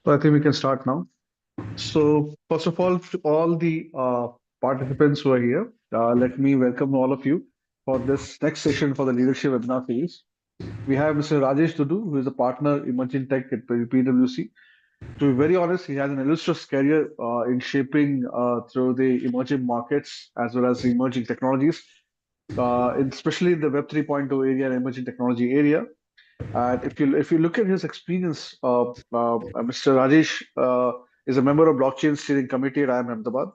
So I think we can start now. So first of all, to all the participants who are here, let me welcome all of you for this next session for the leadership webinar series. We have Mr. Rajesh Dudu, who is a partner emerging tech at PwC. To be very honest, he has an illustrious career in shaping through the emerging markets as well as the emerging technologies, especially in the Web 3.0 area and emerging technology area. And if you look at his experience, Mr. Rajesh is a member of Blockchain Steering Committee at IIM Ahmedabad.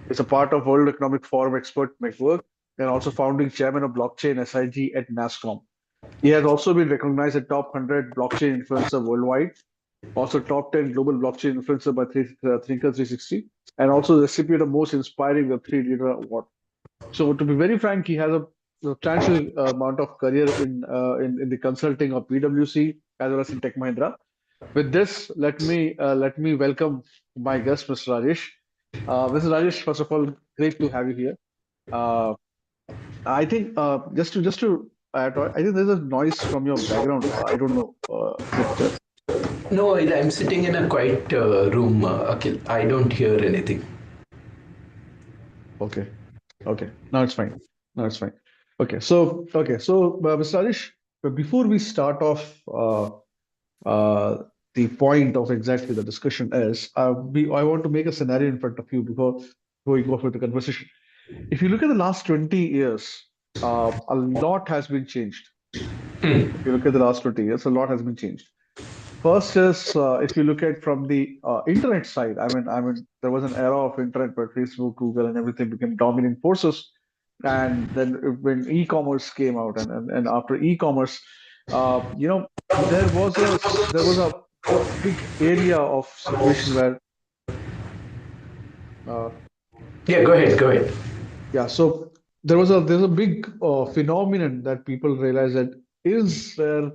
Is a part of World Economic Forum Expert Network and also founding chairman of Blockchain SIG at NASSCOM. He has also been recognized as top 100 blockchain influencer worldwide, also top 10 global blockchain influencer by Thinker 360, and also the recipient of most inspiring Web3 leader award. So to be very frank, he has a substantial amount of career in the consulting of PwC as well as in Tech Mahindra. With this, let me welcome my guest, Mr. Rajesh. Mr. Rajesh, first of all, great to have you here. Uh, I think just to I think there's a noise from your background. I don't know. Is it No, I'm sitting in a quiet room, Akhil. I don't hear anything. okay? Okay, now it's fine. Now it's fine. Okay, so Mr. Rajesh, but before we start off, uh, the point of exactly the discussion is, I want to make a scenario in front of you before we go for the conversation. If you look at the last 20 years, a lot has been changed. If you look at the last 20 years, a lot has been changed. First is if you look at from the internet side, I mean, there was an era of internet where Facebook, Google, and everything became dominant forces. And then when e-commerce came out, and after e-commerce, you know, there was a big area of situation where uh, Yeah, go ahead, go ahead. yeah, so there's a big phenomenon that people realize that is there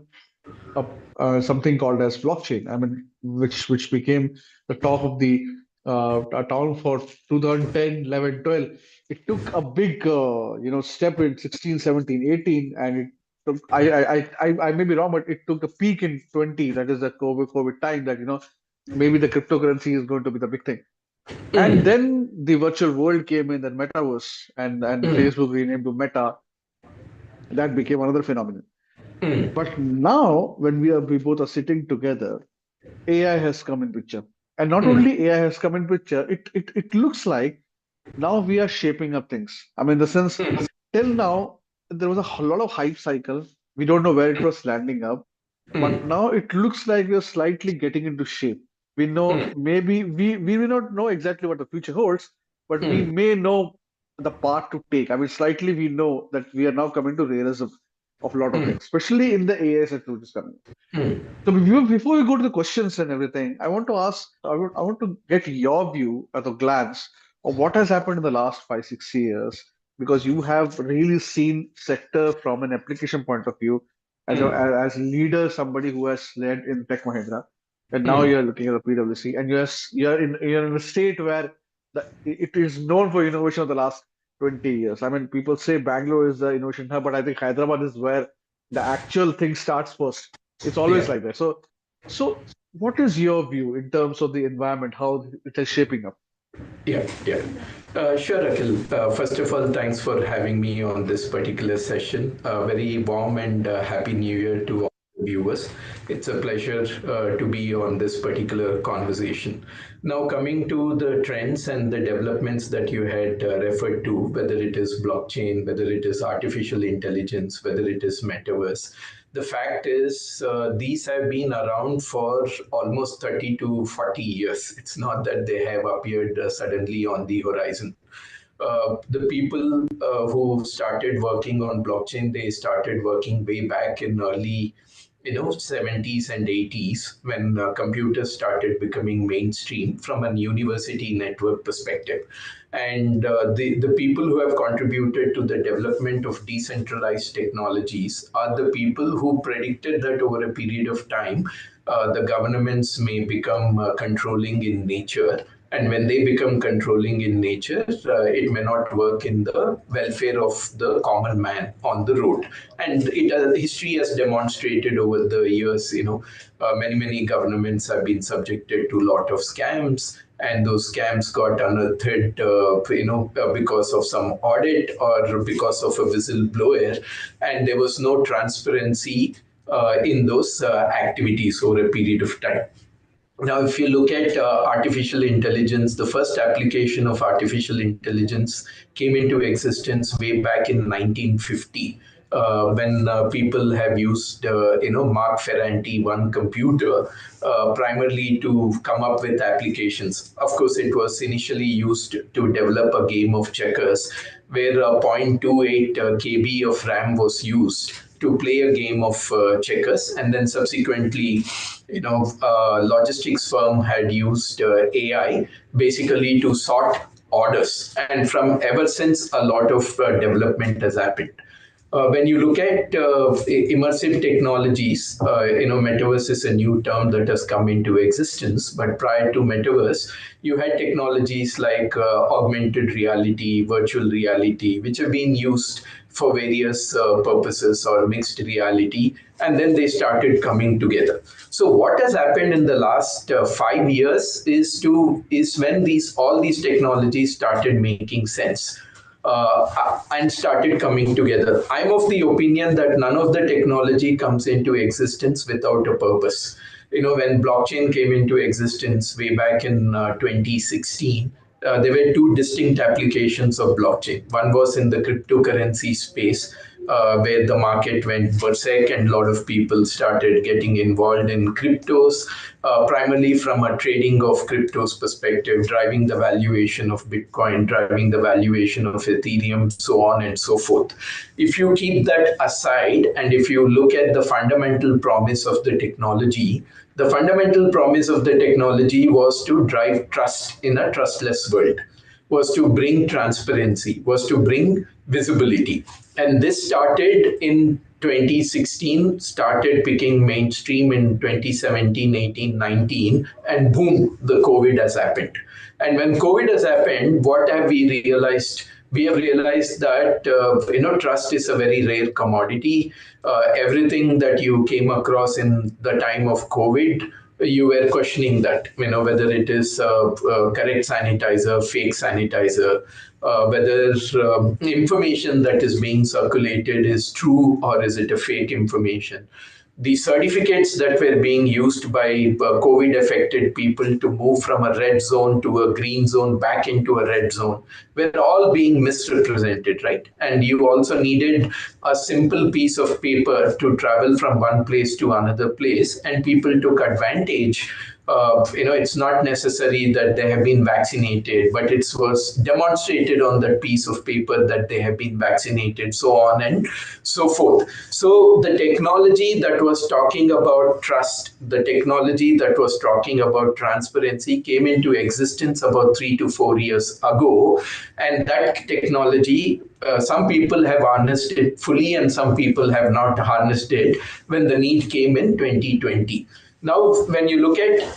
a, something called as blockchain. I mean, which became the talk of the town for 2010, 11, 12. It took a big step in 16, 17, 18, and it took I may be wrong, but it took the peak in 20. That is the COVID time. That maybe the cryptocurrency is going to be the big thing. And then the virtual world came in, the metaverse, and Facebook renamed to Meta. That became another phenomenon. But now, when we both are sitting together, AI has come in picture. And not only AI has come in picture, it looks like now we are shaping up things. I mean, the sense till now there was a lot of hype cycle. We don't know where it was landing up, but now it looks like we are slightly getting into shape. We know maybe we may not know exactly what the future holds, but we may know the path to take. I mean, slightly we know that we are now coming to realism of a lot of things, especially in the AI sector which is coming. So before we go to the questions and everything, I want to ask, I want to get your view at a glance of what has happened in the last 5, 6 years, because you have really seen sector from an application point of view as leader, somebody who has led in Tech Mahindra, and now you're looking at the PwC, and you're in a state where it is known for innovation of the last 20 years. I mean, people say Bangalore is the innovation hub, but I think Hyderabad is where the actual thing starts first. It's always Yeah, like that. So what is your view in terms of the environment, how it is shaping up? yeah. Sure, Akhil. First of all, thanks for having me on this particular session. Very warm and happy New Year to all the viewers. It's a pleasure to be on this particular conversation. Now, coming to the trends and the developments that you had referred to, whether it is blockchain, whether it is artificial intelligence, whether it is metaverse, the fact is these have been around for almost 30 to 40 years. It's not that they have appeared suddenly on the horizon. The people who started working on blockchain, they started working way back in early 70s and 80s when computers started becoming mainstream from an university network perspective. And the people who have contributed to the development of decentralized technologies are the people who predicted that over a period of time the governments may become controlling in nature, And when they become controlling in nature, it may not work in the welfare of the common man on the road. And history has demonstrated over the years, many governments have been subjected to a lot of scams, and those scams got unearthed, because of some audit or because of a whistleblower, and there was no transparency in those activities over a period of time. Now, if you look at artificial intelligence, the first application of artificial intelligence came into existence way back in 1950, when people have used, Mark Ferranti one computer primarily to come up with applications. Of course, it was initially used to develop a game of checkers, where 0.28 KB of RAM was used to play a game of checkers, and then subsequently, logistics firm had used AI basically to sort orders, and from ever since a lot of development has happened. When you look at immersive technologies, metaverse is a new term that has come into existence. But prior to metaverse, you had technologies like augmented reality, virtual reality, which have been used for various purposes, or mixed reality, and then they started coming together. So what has happened in the last 5 years is when these all these technologies started making sense and started coming together. I'm of the opinion that none of the technology comes into existence without a purpose. When blockchain came into existence way back in 2016, there were two distinct applications of blockchain. One was in the cryptocurrency space, where the market went berserk and a lot of people started getting involved in cryptos, primarily from a trading of cryptos perspective, driving the valuation of Bitcoin, driving the valuation of Ethereum, so on and so forth. If you keep that aside, and if you look at the fundamental promise of the technology, the fundamental promise of the technology was to drive trust in a trustless world, was to bring transparency, was to bring visibility. And this started in 2016, started picking mainstream in 2017, 18, 19, and boom, the COVID has happened. And when COVID has happened, what have we realized? We have realized that trust is a very rare commodity. Everything that you came across in the time of COVID, you were questioning that, whether it is correct sanitizer, fake sanitizer, whether information that is being circulated is true or is it a fake information. The certificates that were being used by COVID affected people to move from a red zone to a green zone back into a red zone were all being misrepresented, right? And you also needed a simple piece of paper to travel from one place to another place, and people took advantage. It's not necessary that they have been vaccinated, but it was demonstrated on that piece of paper that they have been vaccinated, so on and so forth. So the technology that was talking about trust, the technology that was talking about transparency came into existence about 3 to 4 years ago. And that technology, some people have harnessed it fully and some people have not harnessed it when the need came in 2020. Now, when you look at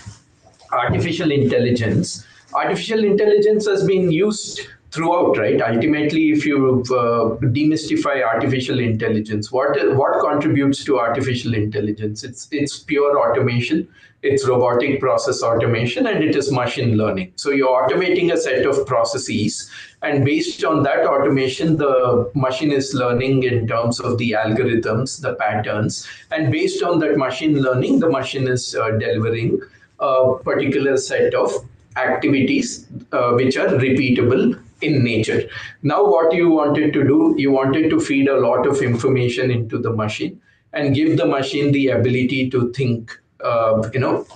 artificial intelligence, artificial intelligence has been used throughout, right? Ultimately, if you demystify artificial intelligence, what contributes to artificial intelligence? It's pure automation, it's robotic process automation, and it is machine learning. So you're automating a set of processes, and based on that automation, the machine is learning in terms of the algorithms, the patterns, and based on that machine learning, the machine is delivering a particular set of activities which are repeatable in nature. Now, what you wanted to do, you wanted to feed a lot of information into the machine and give the machine the ability to think.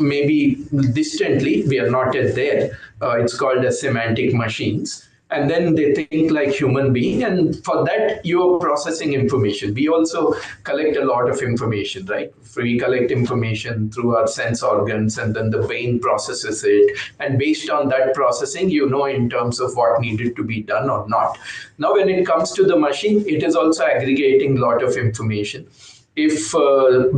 Maybe distantly, we are not yet there. It's called as semantic machines, and then they think like human being, and for that you are processing information. We also collect a lot of information, right? We collect information through our sense organs, and then the brain processes it, and based on that processing, in terms of what needed to be done or not. Now, when it comes to the machine, it is also aggregating a lot of information. If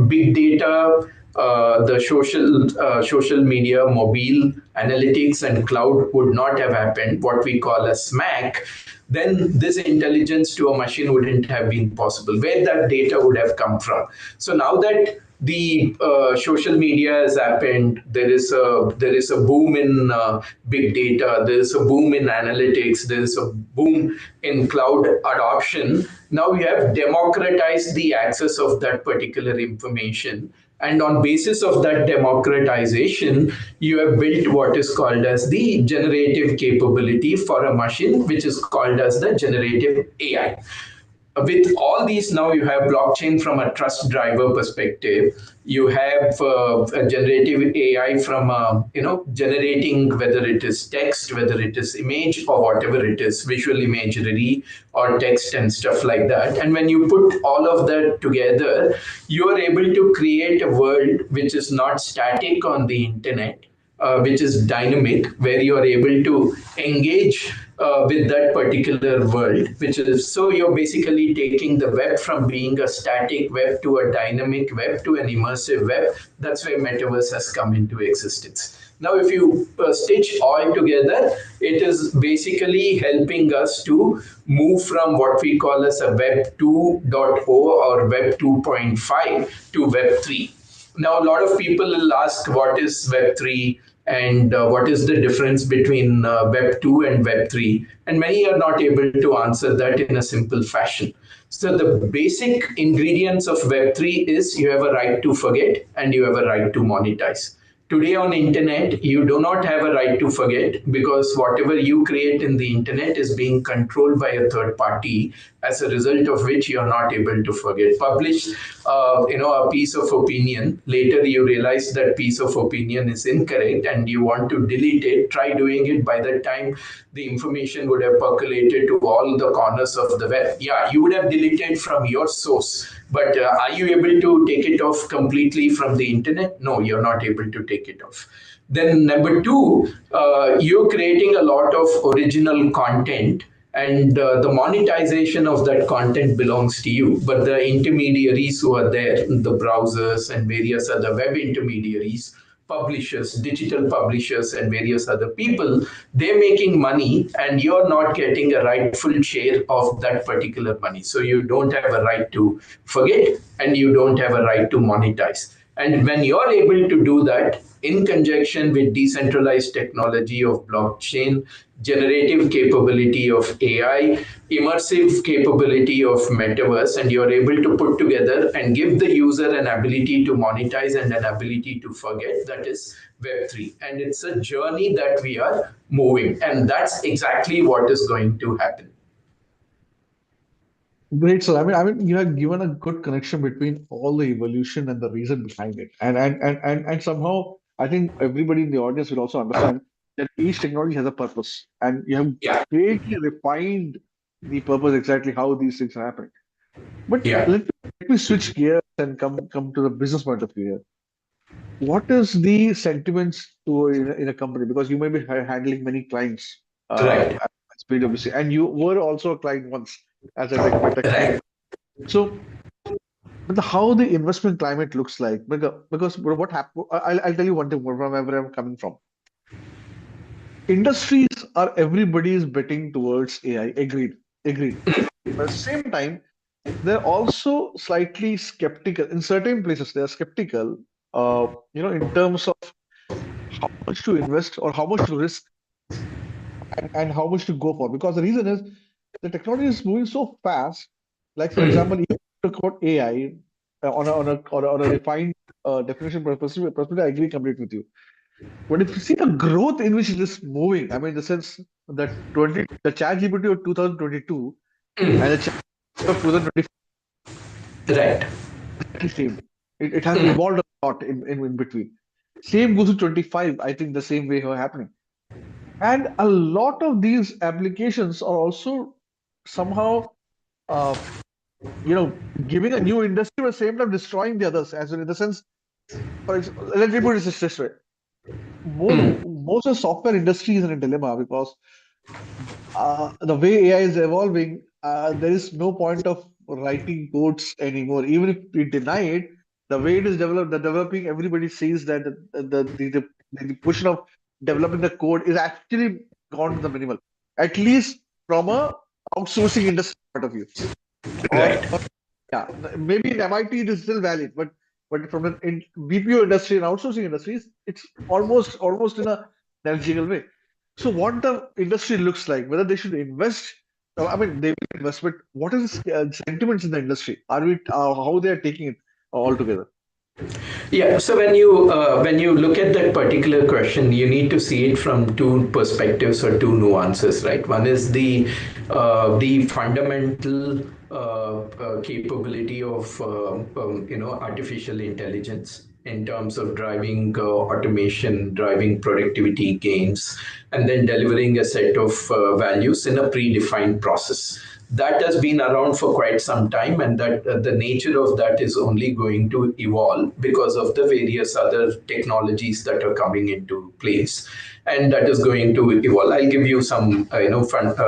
big data the social media, mobile analytics, and cloud would not have happened, what we call a SMAC, then this intelligence to a machine wouldn't have been possible. Where that data would have come from? So now that the social media has happened, there is a boom in big data, there is a boom in analytics, there is a boom in cloud adoption. Now we have democratized the access of that particular information, and on basis of that democratization, you have built what is called as the generative capability for a machine, which is called as the generative AI. With all these, now you have blockchain from a trust driver perspective. You have a generative AI from generating, whether it is text, whether it is image, or whatever it is, visual imagery or text and stuff like that. And when you put all of that together, you are able to create a world which is not static on the internet, which is dynamic, where you are able to engage with that particular world, which is, so you're basically taking the web from being a static web to a dynamic web to an immersive web. That's where metaverse has come into existence. Now, if you stitch all together, it is basically helping us to move from what we call as a Web 2.0 or Web 2.5 to Web 3. Now, a lot of people will ask, what is Web3 and what is the difference between Web 2 and Web 3? And many are not able to answer that in a simple fashion. So, the basic ingredients of Web 3 is you have a right to forget and you have a right to monetize. Today on internet, you do not have a right to forget, because whatever you create in the internet is being controlled by a third party, as a result of which you are not able to forget. Publish a piece of opinion, later you realize that piece of opinion is incorrect and you want to delete it. Try doing it. By the time the information would have percolated to all the corners of the web, yeah, you would have deleted from your source, but are you able to take it off completely from the internet? No, you're not able to take it off. Then number two, you're creating a lot of original content, and the monetization of that content belongs to you. But the intermediaries who are there, the browsers and various other web intermediaries, publishers, digital publishers, and various other people, they're making money, and you're not getting a rightful share of that particular money. So you don't have a right to forget, and you don't have a right to monetize. And when you're able to do that in conjunction with decentralized technology of blockchain, generative capability of AI, immersive capability of metaverse, and you're able to put together and give the user an ability to monetize and an ability to forget, that is Web3. And it's a journey that we are moving, and that's exactly what is going to happen. Great, sir. I mean, you have given a good connection between all the evolution and the reason behind it, and somehow I think everybody in the audience will also understand that each technology has a purpose, and you have Yeah, greatly refined the purpose exactly how these things are happening. But yeah, let me switch gears and come to the business point of view here. What is the sentiments to in a company? Because you may be handling many clients right, as PwC, and you were also a client once as a tech lead. right, So, but how the investment climate looks like? Because what happened? I'll tell you one thing from where I'm coming from. Industries are everybody is betting towards AI. Agreed, agreed. But at the same time, they're also slightly skeptical. In certain places, they are skeptical. In terms of how much to invest or how much to risk and how much to go for. Because the reason is the technology is moving so fast. Like for example, you talk about AI on a refined definition perspective, I agree completely with you. But if you see the growth in which it is moving, I mean, in the sense that the chat GPT of 2022 and the chat of 2025 right, same. It has evolved a lot in between. Same goes to 25. I think the same way are happening. And a lot of these applications are also somehow, uh, giving a new industry at the same time destroying the others. As in the sense, let me put it this way: most of the software industry is in a dilemma because the way AI is evolving, there is no point of writing codes anymore. Even if we deny it, The way it is developed, the developing, everybody sees that the portion of developing the code is actually gone to the minimal, at least from a outsourcing industry point of view. Right. Or yeah, maybe in MIT it is still valid, but from an BPO industry and outsourcing industries, it's almost in a negligible way. So what the industry looks like, whether they should invest, I mean they will invest, but what is sentiments in the industry? Are we how they are taking it altogether? Yeah, so when you look at that particular question, you need to see it from two perspectives or two nuances, right? One is the fundamental capability of artificial intelligence in terms of driving automation, driving productivity gains, and then delivering a set of values in a predefined process. That has been around for quite some time, and that the nature of that is only going to evolve because of the various other technologies that are coming into place, and that is going to evolve. I'll give you some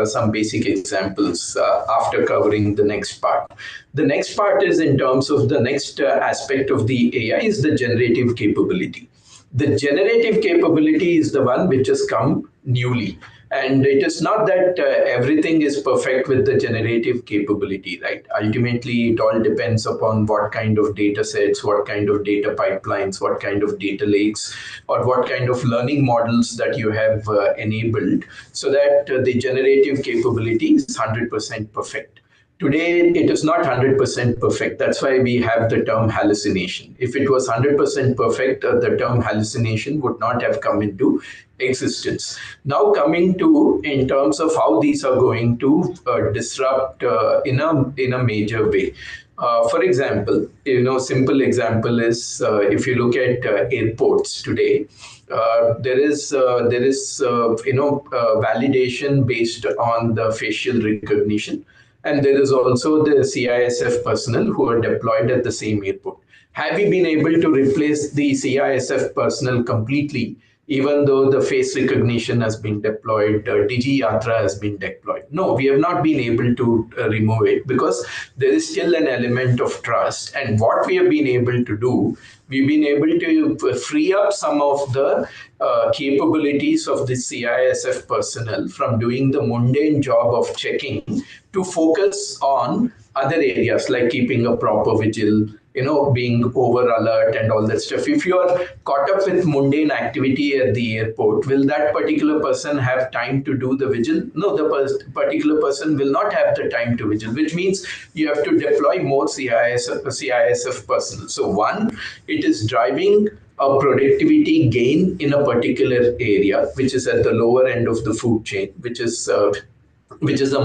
some basic examples after covering the next part. The next part is in terms of the next aspect of the AI is the generative capability. The generative capability is the one which has come newly. And it is not that everything is perfect with the generative capability, right? Ultimately, it all depends upon what kind of data sets, what kind of data pipelines, what kind of data lakes, or what kind of learning models that you have enabled so that the generative capability is 100% perfect. Today, it is not 100% perfect. That's why we have the term hallucination. If it was 100% perfect, the term hallucination would not have come into existence. Now, coming to in terms of how these are going to disrupt in a major way. For example, simple example is if you look at airports today, there is validation based on the facial recognition, and there is also the CISF personnel who are deployed at the same airport. Have we been able to replace the CISF personnel completely, even though the face recognition has been deployed, Digi Yatra has been deployed? No, we have not been able to remove it because there is still an element of trust. And what we have been able to do, we've been able to free up some of the capabilities of the CISF personnel from doing the mundane job of checking to focus on other areas like keeping a proper vigil, being over alert and all that stuff. If you are caught up with mundane activity at the airport, will that particular person have time to do the vigil? No, the particular person will not have the time to vigil, which means you have to deploy more CISF personnel. So one, it is driving a productivity gain in a particular area, which is at the lower end of the food chain, which is a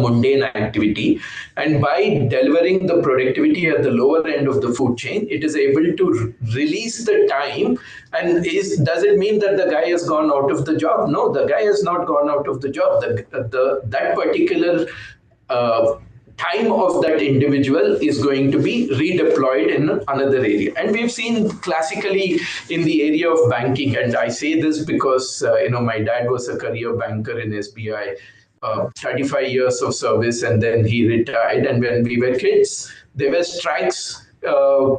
mundane activity. And by delivering the productivity at the lower end of the food chain, it is able to release the time. And does it mean that the guy has gone out of the job? No, the guy has not gone out of the job. That particular uh, time of that individual is going to be redeployed in another area. And we've seen classically in the area of banking, and I say this because my dad was a career banker in SBI, 35 years of service, and then he retired. And when we were kids, there were strikes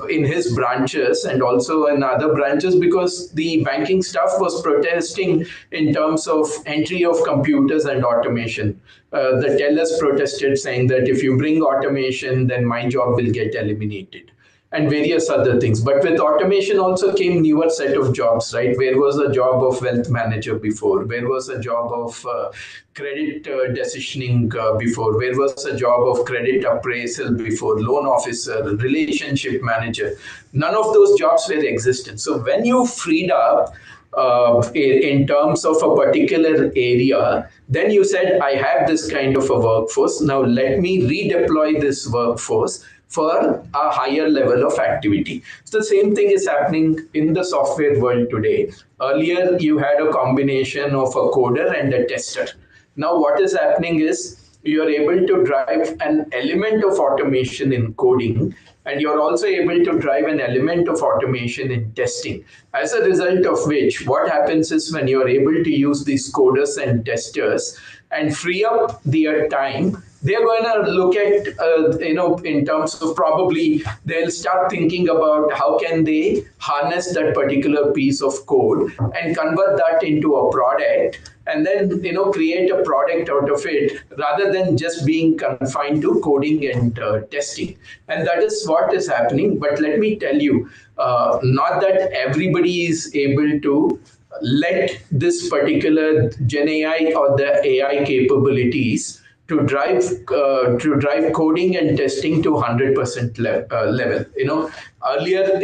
in his branches and also in other branches because the banking staff was protesting in terms of entry of computers and automation. The tellers protested, saying that if you bring automation, then my job will get eliminated, and various other things. But with automation also came newer set of jobs, right? Where was the job of wealth manager before? Where was a job of credit decisioning before? Where was a job of credit appraisal before? Loan officer, relationship manager. None of those jobs were existent. So when you freed up in terms of a particular area, then you said, I have this kind of a workforce. Now let me redeploy this workforce for a higher level of activity. So the same thing is happening in the software world today. Earlier, you had a combination of a coder and a tester. Now, what is happening is you are able to drive an element of automation in coding, and you're also able to drive an element of automation in testing. As a result of which, what happens is when you're able to use these coders and testers and free up their time, They are going to look at, in terms of, probably they'll start thinking about how can they harness that particular piece of code and convert that into a product, and then create a product out of it, rather than just being confined to coding and testing. And that is what is happening. But let me tell you, not that everybody is able to let this particular Gen AI or the AI capabilities to drive coding and testing to 100% level. Earlier,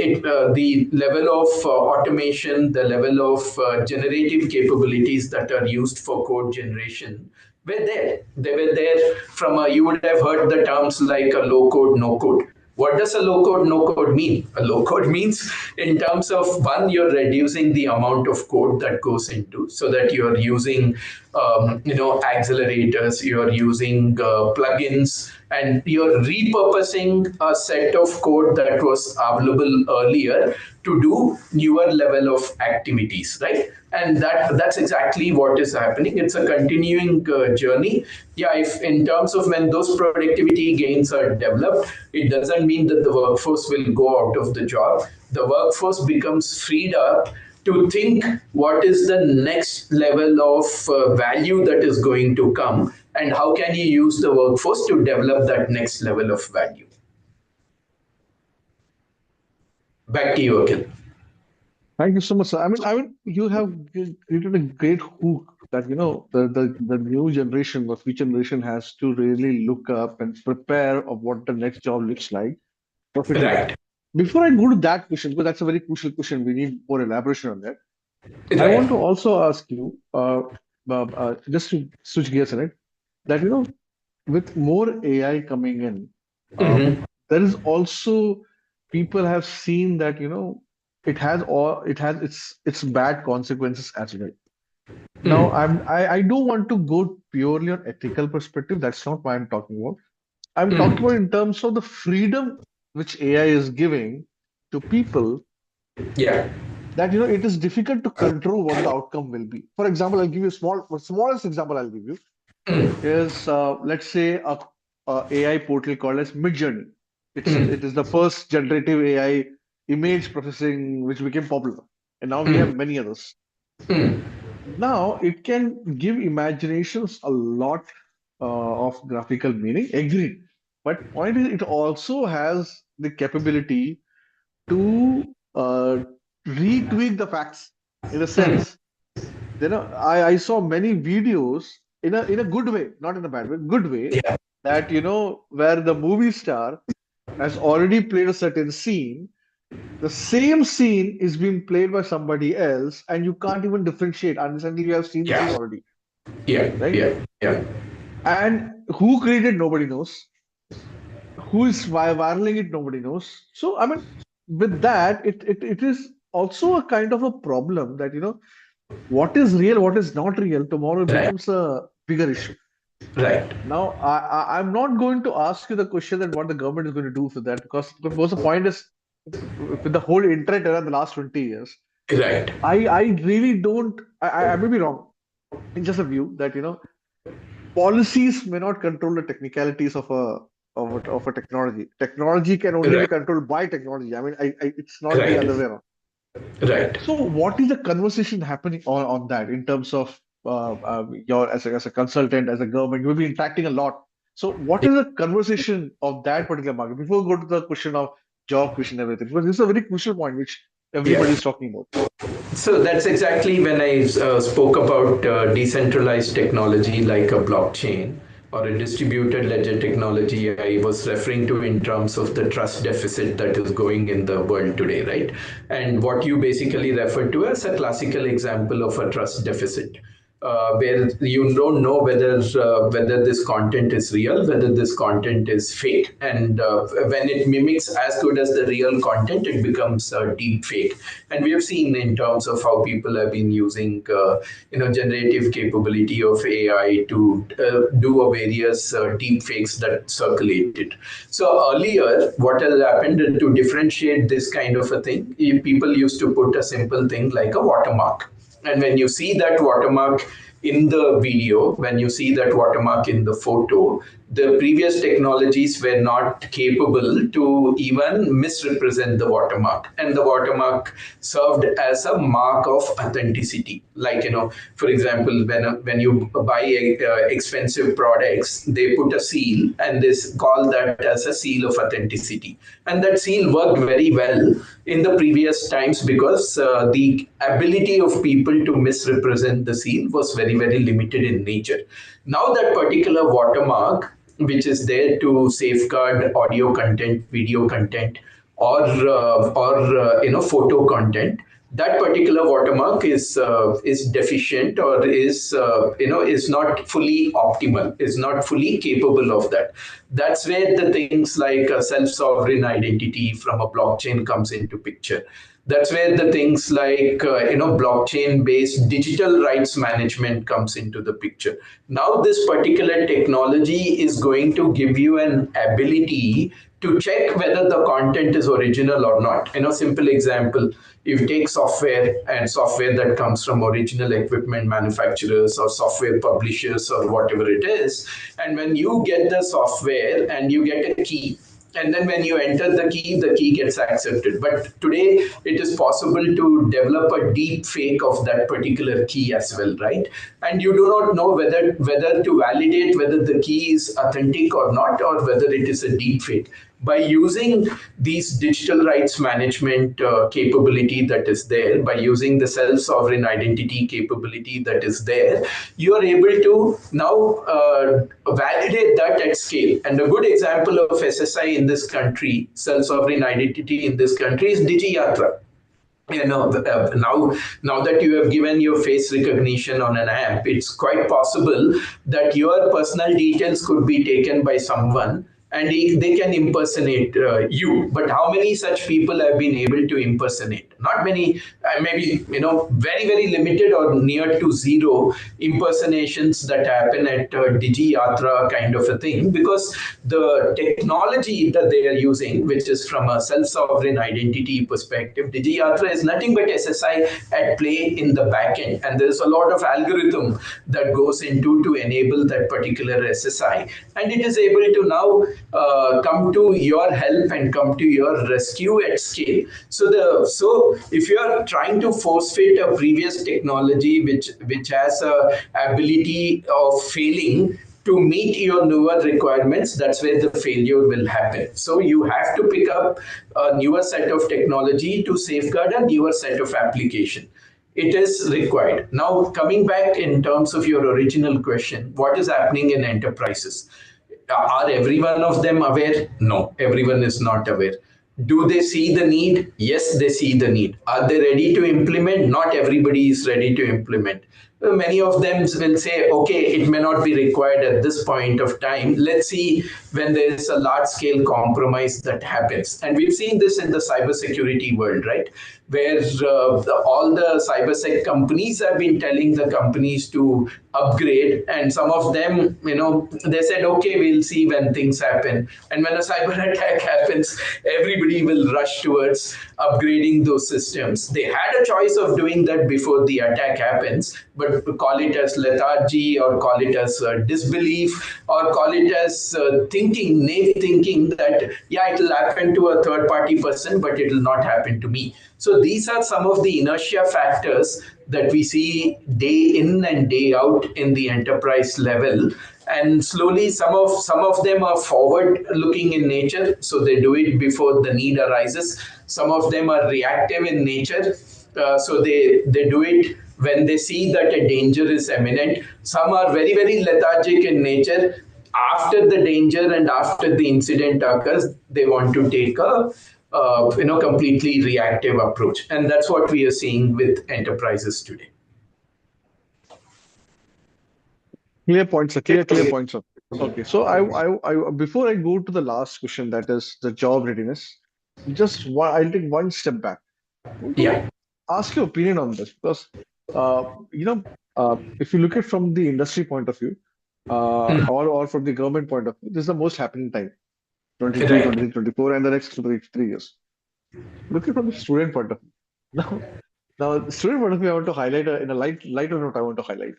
the level of automation, the level of generative capabilities that are used for code generation were there. They were there from you would have heard the terms like a low code, no code. What does a low code, no code mean? A low code means, in terms of, one, you're reducing the amount of code that goes into, so that you're using, accelerators, you're using plugins, and you're repurposing a set of code that was available earlier to do newer level of activities, right? And that's exactly what is happening. It's a continuing journey. Yeah, if in terms of when those productivity gains are developed, it doesn't mean that the workforce will go out of the job. The workforce becomes freed up to think what is the next level of value that is going to come, and how can you use the workforce to develop that next level of value. Back to you, Akhil. Thank you so much, sir. I mean, you have created a great hook that the new generation, the future generation has to really look up and prepare of what the next job looks like for fitting in. Right, Before I go to that question, because that's a very crucial question, we need more elaboration on that. I want to right. also ask you, just to switch gears in it, that with more AI coming in, uh, Hmm. there is also people have seen that it has its bad consequences as well. Now, I don't want to go purely on ethical perspective. That's not what I'm talking about. I'm talking about in terms of the freedom which AI is giving to people, Yeah. that it is difficult to control what the outcome will be. For example, I'll give you smallest example I'll give you is, let's say, a AI portal called as Midjourney. It is the first generative AI image processing which became popular, and now we have many others. Now it can give imaginations a lot of graphical meaning. Agreed, but point is, it also has the capability to retweak the facts, in a sense. I saw many videos in a good way, not in a bad way, good way, Yeah. that where the movie star has already played a certain scene, the same scene is being played by somebody else, and you can't even differentiate unless you have seen the scene Yeah. already, Yeah. right? Yeah. Yeah. And who created, nobody knows. Who is viraling it, nobody knows. So I mean, with that, it is also a kind of a problem that what is real, what is not real, tomorrow Right. becomes a bigger issue. Right. Now, I'm not going to ask you the question that what the government is going to do for that, because the point is, with the whole internet era in the last 20 years, Right. I really don't, I may be wrong. It's just a view that, policies may not control the technicalities of a technology. Technology can only be Right. controlled by technology. I mean, it's not the Right. other way around. Right. So, what is the conversation happening on that, in terms of your, as a consultant, as a government, you'll be interacting a lot. So, what is the conversation of that particular market before we go to the question of job creation and everything? Because this is a very crucial point which everybody Yeah. is talking about. So that's exactly when I spoke about decentralized technology like a blockchain or a distributed ledger technology. I was referring to in terms of the trust deficit that is going in the world today, right? And what you basically referred to as a classical example of a trust deficit. Where you don't know whether this content is real, whether this content is fake, and when it mimics as good as the real content, it becomes deep fake. And we have seen in terms of how people have been using generative capability of AI to do a various deep fakes that circulated. So earlier, what has happened to differentiate this kind of a thing, people used to put a simple thing like a watermark, and when you see that watermark, in the video, when you see that watermark in the photo, the previous technologies were not capable to even misrepresent the watermark, and the watermark served as a mark of authenticity. Like, for example, when you buy expensive products, they put a seal and they call that as a seal of authenticity, and that seal worked very well in the previous times because the ability of people to misrepresent the seal was very, very limited in nature. Now that particular watermark, which is there to safeguard audio content, video content, or photo content, that particular watermark is deficient, or is not fully optimal, is not fully capable of that. That's where the things like self-sovereign identity from a blockchain comes into picture. That's where the things like blockchain based digital rights management comes into the picture. Now this particular technology is going to give you an ability to check whether the content is original or not. Simple example, if you take software, and software that comes from original equipment manufacturers or software publishers or whatever it is, and when you get the software and you get a key, and then when you enter the key gets accepted. But today it is possible to develop a deep fake of that particular key as well, right? And you do not know whether to validate whether the key is authentic or not, or whether it is a deep fake. By using these digital rights management capability that is there, by using the self-sovereign identity capability that is there, you are able to now validate that at scale. And a good example of SSI in this country, self-sovereign identity in this country, is DigiYatra. Now that you have given your face recognition on an app, it's quite possible that your personal details could be taken by someone, and they can impersonate you. But how many such people have been able to impersonate? Not many. Maybe very, very limited or near to zero impersonations that happen at Digi Yatra kind of a thing, because the technology that they are using, which is from a self-sovereign identity perspective, Digi Yatra is nothing but SSI at play in the backend, and there's a lot of algorithm that goes into to enable that particular SSI, and it is able to now come to your help and come to your rescue at scale. So if you are trying to force fit a previous technology which has a ability of failing to meet your newer requirements, that's where the failure will happen. So you have to pick up a newer set of technology to safeguard a newer set of application. It is required. Now, coming back in terms of your original question, what is happening in enterprises? Are every one of them aware? No, everyone is not aware. Do they see the need? Yes, they see the need. Are they ready to implement? Not everybody is ready to implement. Many of them will say, okay, it may not be required at this point of time. Let's see when there is a large scale compromise that happens. And we've seen this in the cybersecurity world, right? Where all the cybersec companies have been telling the companies to upgrade, and some of them, they said, okay, we'll see when things happen. And when a cyber attack happens, everybody will rush towards upgrading those systems. They had a choice of doing that before the attack happens, but call it as lethargy, or call it as disbelief, or call it as naive thinking that, yeah, it will happen to a third party person, but it will not happen to me. So these are some of the inertia factors that we see day in and day out in the enterprise level. And slowly some of them are forward looking in nature, so they do it before the need arises. Some of them are reactive in nature, so they do it when they see that a danger is imminent. Some are very, very lethargic in nature. After the danger and after the incident occurs, they want to take a completely reactive approach, and that's what we are seeing with enterprises today. Clear points, sir. Clear points, sir. Okay, so before I go to the last question, that is the job readiness, I'll take one step back. I want to Yeah. ask your opinion on this because, uh, if you look at from the industry point of view, or from the government point of view, this is the most happening time, 23, Right. 23, 24, and the next 3 years. Looking from the student point of view. Now, the student point of view, I want to highlight in a lighter note. I want to highlight.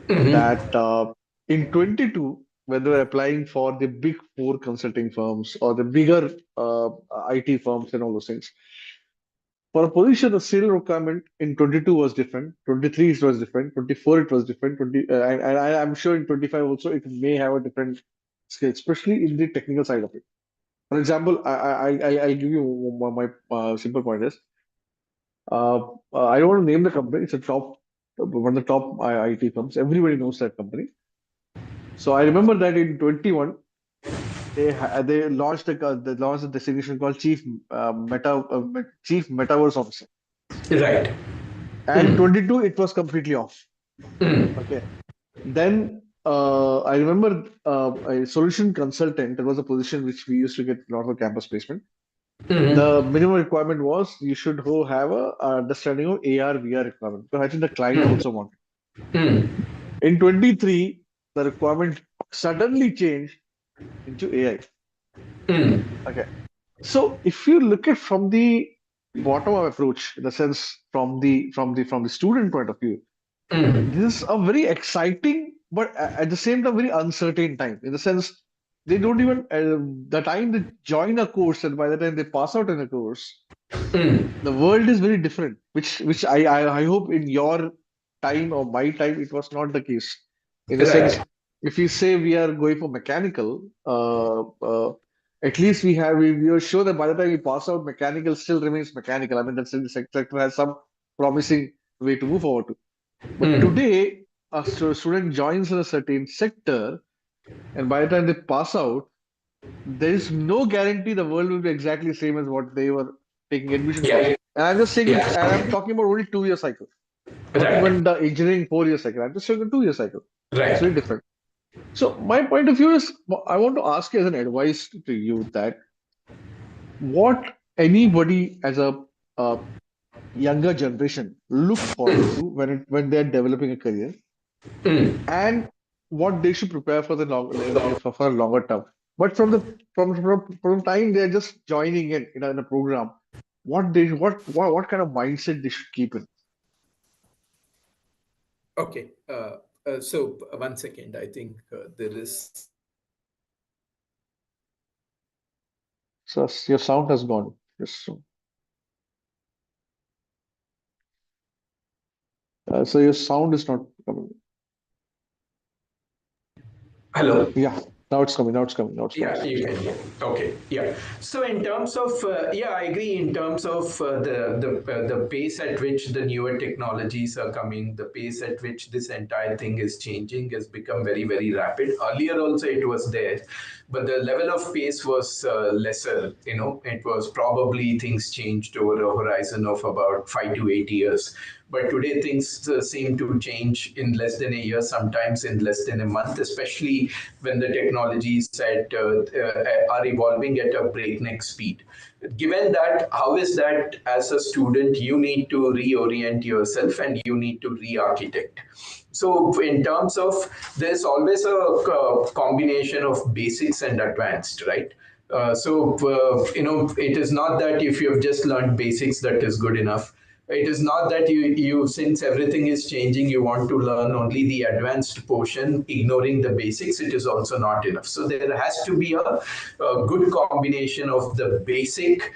Mm-hmm. that in 22, when they were applying for the big four consulting firms or the bigger uh, IT firms and all those things, for a position, the serial requirement in 22 was different, 23 it was different, 24 it was different, 20, I'm sure in 25 also it may have a different scale, especially in the technical side of it. For example, I'll give you my simple point is, uh, I don't want to name the company. It's a top one of the top IT firms. Everybody knows that company. So I remember that in 21 they launched a designation called Chief Metaverse Officer, Right. and in 22 it was completely off. Okay, then I remember a solution consultant. That was a position which we used to get a lot of campus placement. The minimum requirement was you should have a understanding of AR VR requirement, because I think the client also wanted. In 23, the requirement suddenly changed into AI. Okay. So if you look at from the bottom up approach, in the sense from the student point of view, this is a very exciting, but at the same time very uncertain time. In the sense, they don't even the time they join a course and by the time they pass out in a course, the world is very different. Which I hope in your time or my time it was not the case. In the sense, Right. if we say we are going for mechanical, at least we are sure that by the time we pass out, mechanical still remains mechanical. I mean, that's the sector has some promising way to move forward to. But today, a student joins in a certain sector, and by the time they pass out, there is no guarantee the world will be exactly same as what they were taking admission for. Yeah. And I'm just saying, Yeah. and I'm talking about only 2 year cycle, not Right. even the engineering 4 year cycle. I'm just saying a 2 year cycle. It's Right. very different. So my point of view is, I want to ask you as an advice to you that what anybody as a younger generation look forward to when they're developing a career, and what they should prepare for the for a longer term. But from the time they're just joining in a program, what kind of mindset they should keep in. Okay. So one second. I think there is So your sound has gone. Yes. So your sound is not coming. Hello. Yeah, now it's coming. Now it's coming. Now it's coming. Yeah, you can hear. Okay, yeah. So in terms of yeah, I agree. In terms of the pace at which the newer technologies are coming, the pace at which this entire thing is changing has become very rapid. Earlier also it was there, but the level of pace was lesser. You know, it was probably things changed over a horizon of about 5 to 8 years. But today things seem to change in less than a year, sometimes in less than a month, especially when the technologies are evolving at a breakneck speed. Given that, how is that as a student you need to reorient yourself and you need to re-architect? So in terms of, there's always a combination of basics and advanced, right? It is not that if you've just learned basics that is good enough. It is not that you since everything is changing, you want to learn only the advanced portion, ignoring the basics. It is also not enough. So there has to be a good combination of the basic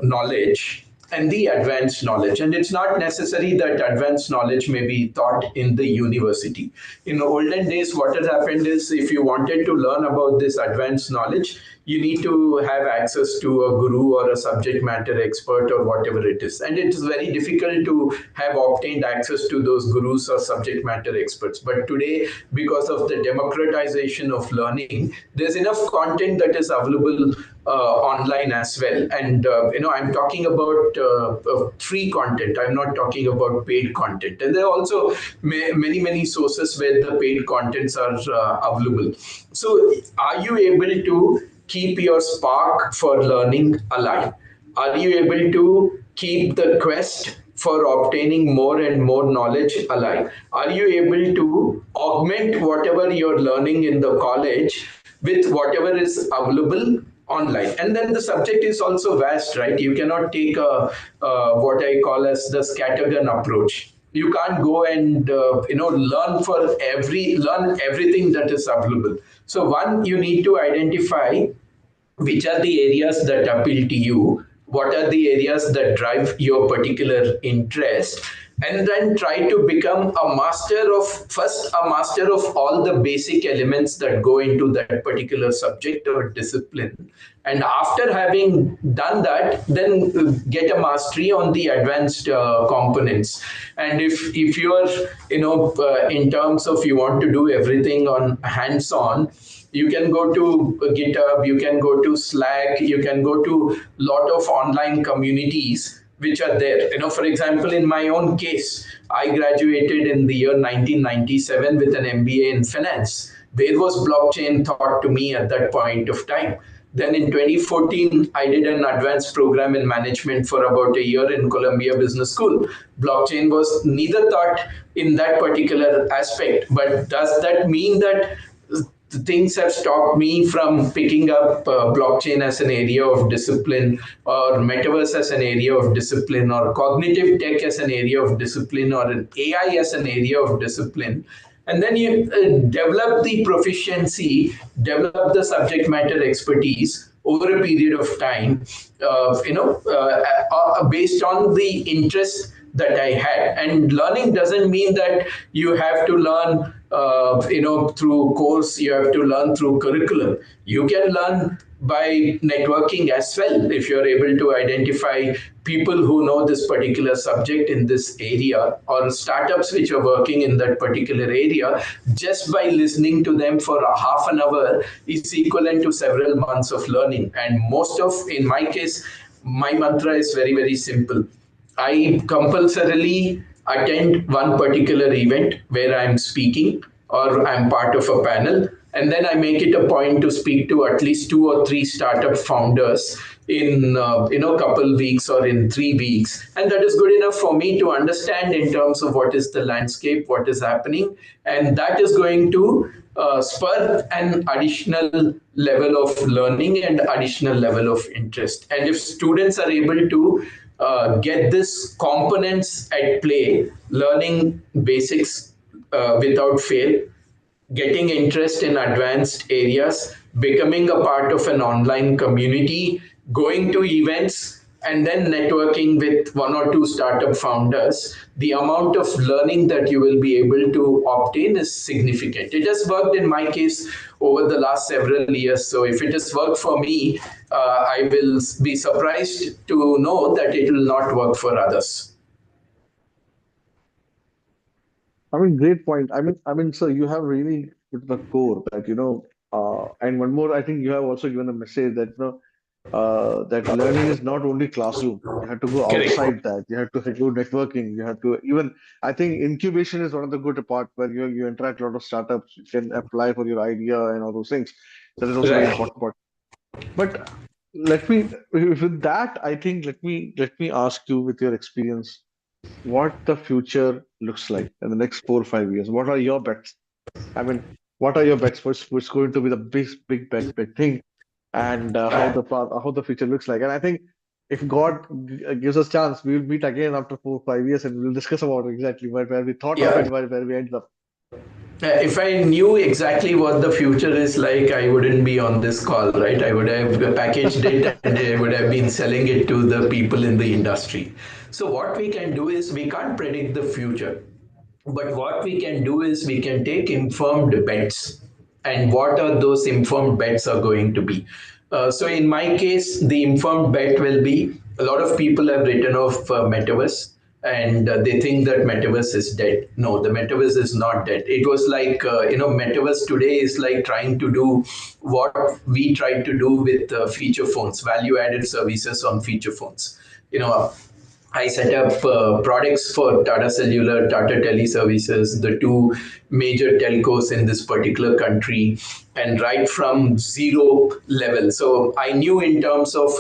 knowledge and the advanced knowledge. And it's not necessary that advanced knowledge may be taught in the university. In olden days, what has happened is if you wanted to learn about this advanced knowledge, you need to have access to a guru or a subject matter expert or whatever it is. And it is very difficult to have obtained access to those gurus or subject matter experts. But today, because of the democratization of learning, there's enough content that is available online as well. And I'm talking about free content. I'm not talking about paid content. And there are also many sources where the paid contents are available. So, are you able to keep your spark for learning alive? Are you able to keep the quest for obtaining more and more knowledge alive? Are you able to augment whatever you're learning in the college with whatever is available online? And then the subject is also vast, right? You cannot take a what I call as the scattergun approach. You can't go and learn everything that is available. So one, you need to identify which are the areas that appeal to you, what are the areas that drive your particular interest, and then try to become a master of all the basic elements that go into that particular subject or discipline. And after having done that, then get a mastery on the advanced components. And if you are, in terms of you want to do everything on hands on, you can go to GitHub, you can go to Slack, you can go to lot of online communities which are there. For example, in my own case, I graduated in the year 1997 with an MBA in finance. Where was blockchain thought to me at that point of time? Then in 2014, I did an advanced program in management for about a year in Columbia Business School. Blockchain was neither thought in that particular aspect. But does that mean that the things have stopped me from picking up blockchain as an area of discipline, or metaverse as an area of discipline, or cognitive tech as an area of discipline, or an AI as an area of discipline? And then you develop the proficiency, develop the subject matter expertise over a period of time, based on the interest that I had. And learning doesn't mean that you have to learn, through course, you have to learn through curriculum. You can learn by networking as well. If you're able to identify people who know this particular subject in this area, or startups which are working in that particular area, just by listening to them for a half an hour is equivalent to several months of learning. And in my case, my mantra is very, very simple. I compulsorily attend one particular event where I'm speaking or I'm part of a panel, and then I make it a point to speak to at least two or three startup founders in couple weeks or in 3 weeks, and that is good enough for me to understand in terms of what is the landscape, what is happening, and that is going to spur an additional level of learning and additional level of interest. And if students are able to get this components at play, learning basics without fail, getting interest in advanced areas, becoming a part of an online community, going to events, and then networking with one or two startup founders, the amount of learning that you will be able to obtain is significant. It has worked in my case over the last several years. So if it has worked for me, I will be surprised to know that it will not work for others. I mean, great point. So you have really put the core that, and one more, I think you have also given a message that, that learning is not only classroom. You have to go Correct. outside that. You have to do networking. You have to even, I think incubation is one of the good part where you interact a lot of startups. You can apply for your idea and all those things. That is also very Right. important part. But with that, I think let me ask you with your experience what the future looks like in the next 4 or 5 years. What are your bets? I mean, what are your bets? What's going to be the big thing, and how the future looks like? And I think if God gives us chance, we will meet again after 4 or 5 years, and we'll discuss about exactly where we thought of Yeah. and where we ended up. If I knew exactly what the future is like, I wouldn't be on this call, right? I would have packaged it and I would have been selling it to the people in the industry. So, what we can do is we can't predict the future, but what we can do is we can take informed bets. And what are those informed bets are going to be? So, in my case, the informed bet will be a lot of people have written off metaverse, and they think that metaverse is dead. No, the metaverse is not dead. It was like, metaverse today is like trying to do what we tried to do with feature phones, value added services on feature phones. I set up products for Tata Cellular, Tata Teleservices, the two major telcos in this particular country, and right from zero level. So I knew in terms of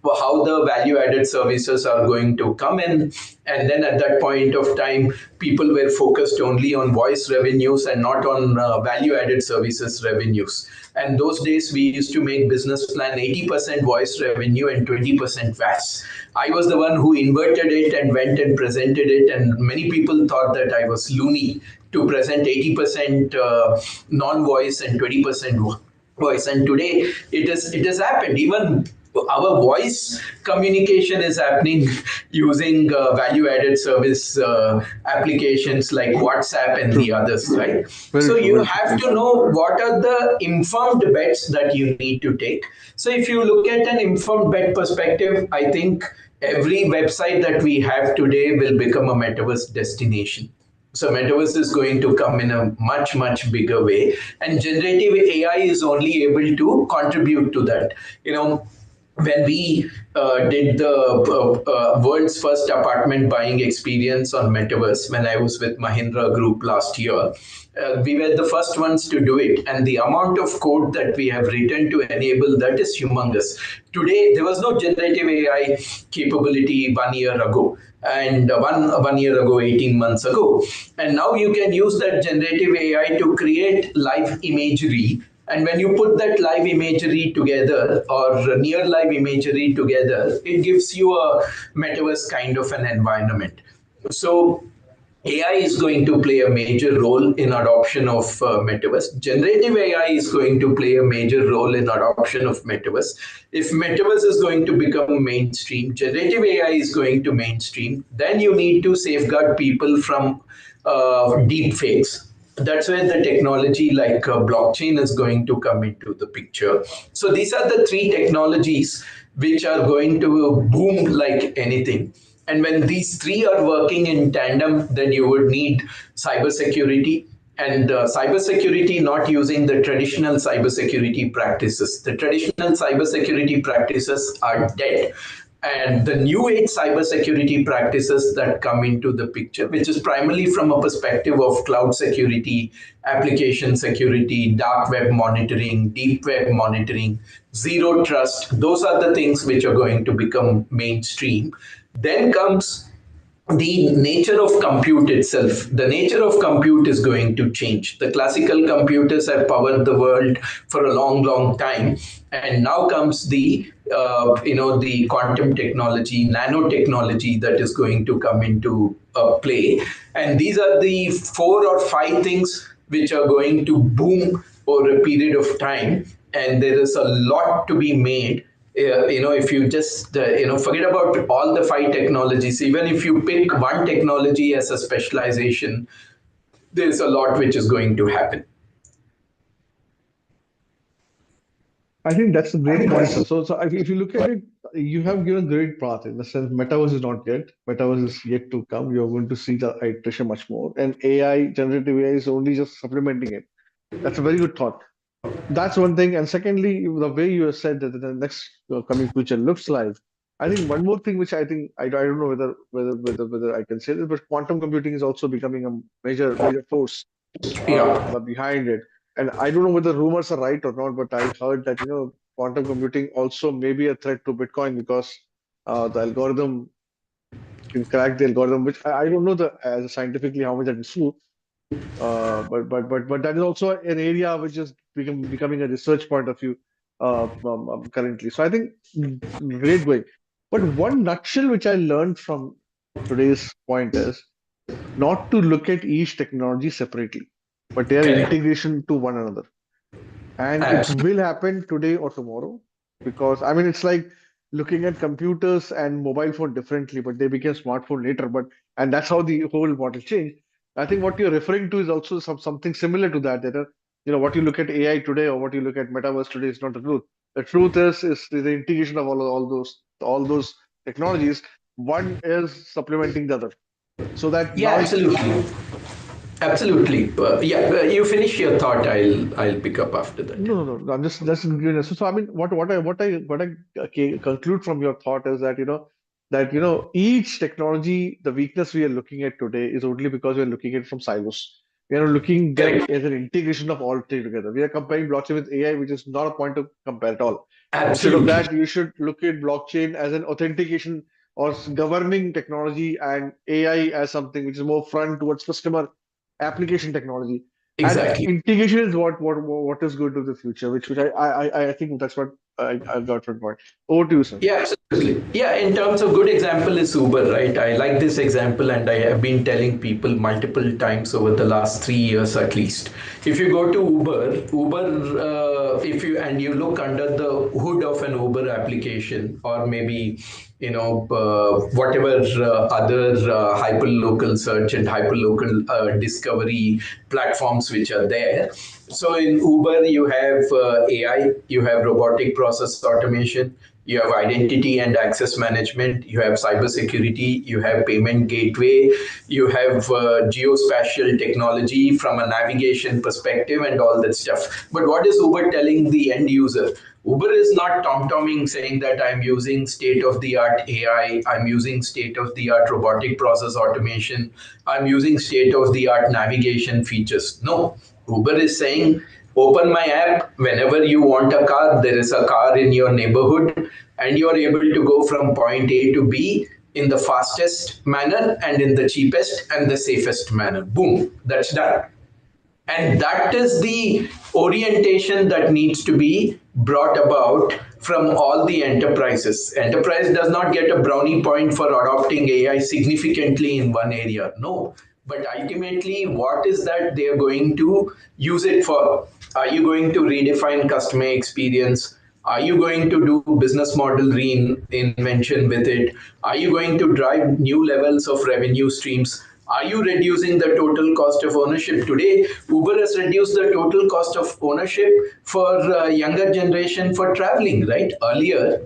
how the value added services are going to come in. And then at that point of time, people were focused only on voice revenues and not on value added services revenues. And those days we used to make business plan 80% voice revenue and 20% VAS. I was the one who inverted it and went and presented it, and many people thought that I was loony to present 80% non-voice and 20% voice. And today it has happened. Even our voice communication is happening using value added service applications like WhatsApp and the True. others, right? Very So true. you Very true. have to know what are the informed bets that you need to take. So if you look at an informed bet perspective, I think every website that we have today will become a metaverse destination. So metaverse is going to come in a much, much bigger way, and generative AI is only able to contribute to that. When we did the world's first apartment buying experience on metaverse, when I was with Mahindra Group last year, we were the first ones to do it, and the amount of code that we have written to enable that is humongous. Today there was no generative AI capability 1 year ago, and one year ago, 18 months ago, and now you can use that generative AI to create live imagery. And when you put that live imagery together or near live imagery together, it gives you a metaverse kind of an environment. So AI is going to play a major role in adoption of metaverse. Generative AI is going to play a major role in adoption of metaverse. If metaverse is going to become mainstream, generative AI is going to mainstream, then you need to safeguard people from deep fakes. That's where the technology like blockchain is going to come into the picture. So these are the three technologies which are going to boom like anything. And when these three are working in tandem, then you would need cybersecurity, and cybersecurity not using the traditional cybersecurity practices. The traditional cybersecurity practices are dead, and the new age cybersecurity practices that come into the picture, which is primarily from a perspective of cloud security, application security, dark web monitoring, deep web monitoring, zero trust, those are the things which are going to become mainstream. Then comes the nature of compute itself. The nature of compute is going to change. The classical computers have powered the world for a long, long time, and now comes the quantum technology, nanotechnology that is going to come into play. And these are the 4 or 5 things which are going to boom over a period of time, and there is a lot to be made. If you just forget about all the 5 technologies, even if you pick one technology as a specialization, there's a lot which is going to happen. I think that's a great point, sir. So if you look at it, you have given great path in the sense metaverse is not yet. Metaverse is yet to come. You're going to see the iteration much more. And AI, generative AI is only just supplementing it. That's a very good thought. That's one thing. And secondly, the way you have said that the next coming future looks like, I think one more thing which I don't know whether I can say this, but quantum computing is also becoming a major force Yeah. behind it. And I don't know whether rumors are right or not, but I heard that quantum computing also may be a threat to Bitcoin because the algorithm can crack the algorithm, which I don't know scientifically how much that is true. But that is also an area which is becoming a research point of view currently. So I think great going. But one nutshell which I learned from today's point is not to look at each technology separately, but their Correct. integration to one another. And it Absolutely. will happen today or tomorrow because I mean it's like looking at computers and mobile phone differently, but they became smartphone later. But and that's how the whole model changed. I think what you're referring to is also something similar to that. What you look at AI today or what you look at metaverse today is not the truth. The truth is the integration of all those technologies. One is supplementing the other, so that Yeah, now absolutely. Absolutely. You finish your thought. I'll pick up after that. no. I'm just giving a- so I mean, what I conclude from your thought is that each technology, the weakness we are looking at today is only because we are looking at it from silos. We are looking them Correct. as an integration of all three together. We are comparing blockchain with AI, which is not a point to compare at all. Instead of Absolutely. that, you should look at blockchain as an authentication or governing technology, and AI as something which is more front towards customer application technology. And Exactly. integration is what is good to the future, which I think that's what I got from point. Over to you, sir. Yeah, absolutely. Yeah, in terms of good example is Uber, right? I like this example and I have been telling people multiple times over the last 3 years at least. If you go to Uber, if you and you look under the hood of an Uber application, or maybe whatever other hyperlocal search and hyperlocal discovery platforms which are there. So in Uber, you have AI, you have robotic process automation, you have identity and access management, you have cybersecurity, you have payment gateway, you have geospatial technology from a navigation perspective, and all that stuff. But what is Uber telling the end user? Uber is not tom-tomming saying that I'm using state-of-the-art AI, I'm using state-of-the-art robotic process automation, I'm using state-of-the-art navigation features. No, Uber is saying, open my app. Whenever you want a car, there is a car in your neighborhood, and you are able to go from point A to B in the fastest manner and in the cheapest and the safest manner. Boom, that's done. And that is the orientation that needs to be brought about from all the enterprises. Enterprise does not get a brownie point for adopting AI significantly in one area. No. But ultimately, what is that they are going to use it for? Are you going to redefine customer experience? Are you going to do business model reinvention with it? Are you going to drive new levels of revenue streams? Are you reducing the total cost of ownership? Today, Uber has reduced the total cost of ownership for younger generation for traveling, right? Earlier,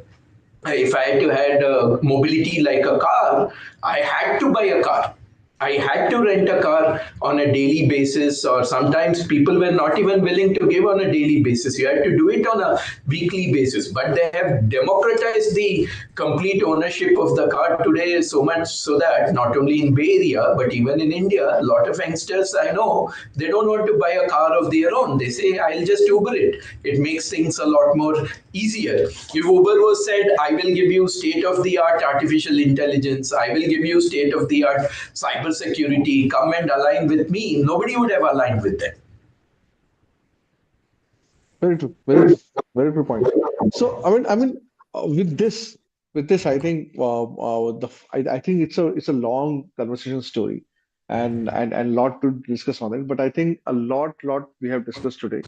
if I had to had mobility like a car, I had to buy a car. I had to rent a car on a daily basis, or sometimes people were not even willing to give on a daily basis. You had to do it on a weekly basis. But they have democratized the complete ownership of the car today so much so that not only in Bay Area, but even in India, a lot of youngsters I know, they don't want to buy a car of their own. They say, I'll just Uber it. It makes things a lot more easier. If Uber was said, I will give you state of the art artificial intelligence, I will give you state of the art cyber security, come and align with me, nobody would have aligned with them. Very true. Very true point. So with this, I think I think it's a long conversation story, and lot to discuss on it. But I think a lot we have discussed today,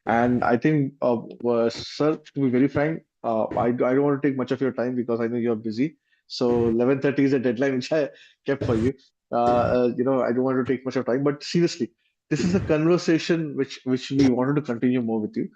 and I think, sir, to be very frank, I don't want to take much of your time because I know you're busy. So 11:30 is a deadline which I kept for you. I don't want to take much of time, but seriously, this is a conversation which we wanted to continue more with you.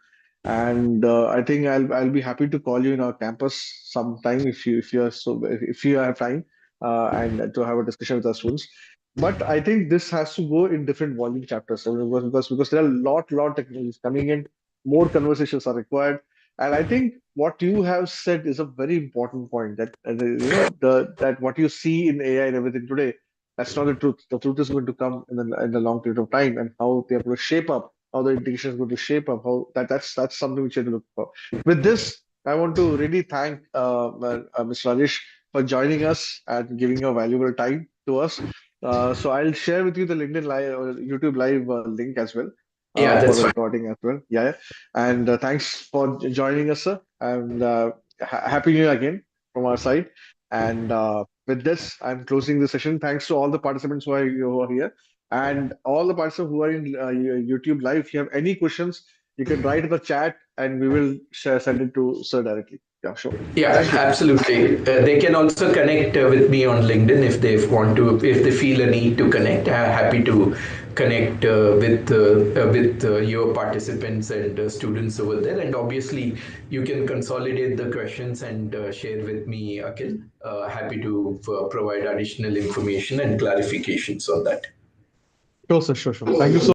And I think I'll be happy to call you in our campus sometime if you have time, and to have a discussion with our students. But I think this has to go in different volume chapters, because there are lot technologies coming in, more conversations are required. And I think what you have said is a very important point, that that what you see in AI and everything today, that's not the truth. The truth is going to come in the long period of time, and how they're going to shape up, how the integration is going to shape up, how that's something which you have to look for. With this, I want to really thank Mr. Rajesh for joining us and giving your valuable time to us. So I'll share with you the LinkedIn live or YouTube live link as well, Yeah, for that's the fine. recording as well. Yeah, yeah. And thanks for joining us, sir. And happy New Year again from our side. And with this, I'm closing the session. Thanks to all the participants who are here, and all the participants who are in YouTube live. If you have any questions, you can write in the chat, and we will send it to sir directly. Yeah, sure. Yeah, Thank you. absolutely. They can also connect with me on LinkedIn if they want to, if they feel a need to connect. I'm happy to connect with your participants and students over there. And obviously, you can consolidate the questions and share with me, Akhil. Happy to provide additional information and clarifications on that. Sure, sir. Sure, sure. Thank you so